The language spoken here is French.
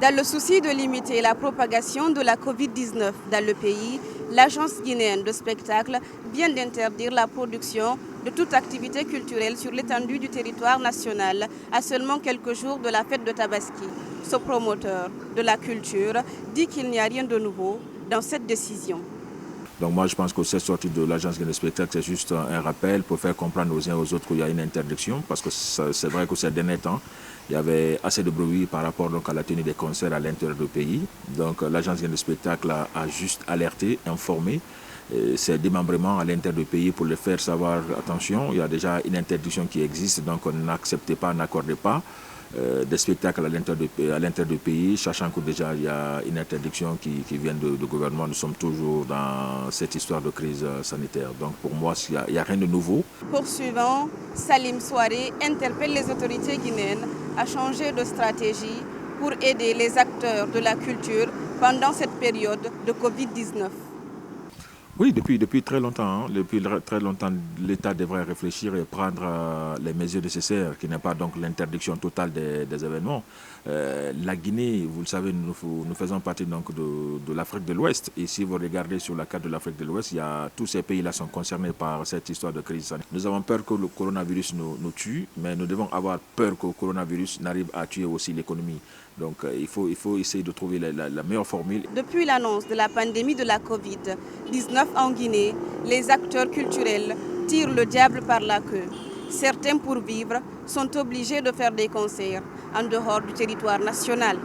Dans le souci de limiter la propagation de la Covid-19 dans le pays, l'Agence guinéenne de spectacle vient d'interdire la production de toute activité culturelle sur l'étendue du territoire national à seulement quelques jours de la fête de Tabaski. Ce promoteur de la culture dit qu'il n'y a rien de nouveau dans cette décision. Donc moi je pense que cette sortie de l'Agence guinéenne de spectacle, c'est juste un rappel pour faire comprendre aux uns et aux autres qu'il y a une interdiction, parce que c'est vrai que ces derniers temps, il y avait assez de bruit par rapport donc, à la tenue des concerts à l'intérieur du pays. Donc l'Agence guinéenne de spectacle a juste alerté, informé ces démembrements à l'intérieur du pays pour les faire savoir, attention, il y a déjà une interdiction qui existe, donc n'acceptez pas, n'accordez pas des spectacles à l'intérieur du pays, sachant que déjà il y a une interdiction qui vient du gouvernement. Nous sommes toujours dans cette histoire de crise sanitaire. Donc pour moi, il n'y a rien de nouveau. Poursuivant, Salim Souaré interpelle les autorités guinéennes à changer de stratégie pour aider les acteurs de la culture pendant cette période de Covid-19. Oui, depuis très longtemps, l'État devrait réfléchir et prendre les mesures nécessaires, qui n'est pas donc l'interdiction totale des événements. La Guinée, vous le savez, nous faisons partie donc de l'Afrique de l'Ouest. Et si vous regardez sur la carte de l'Afrique de l'Ouest, tous ces pays-là sont concernés par cette histoire de crise sanitaire. Nous avons peur que le coronavirus nous tue, mais nous devons avoir peur que le coronavirus n'arrive à tuer aussi l'économie. Donc il faut essayer de trouver la meilleure formule. Depuis l'annonce de la pandémie de la Covid-19 en Guinée, les acteurs culturels tirent le diable par la queue. Certains, pour vivre, sont obligés de faire des concerts en dehors du territoire national.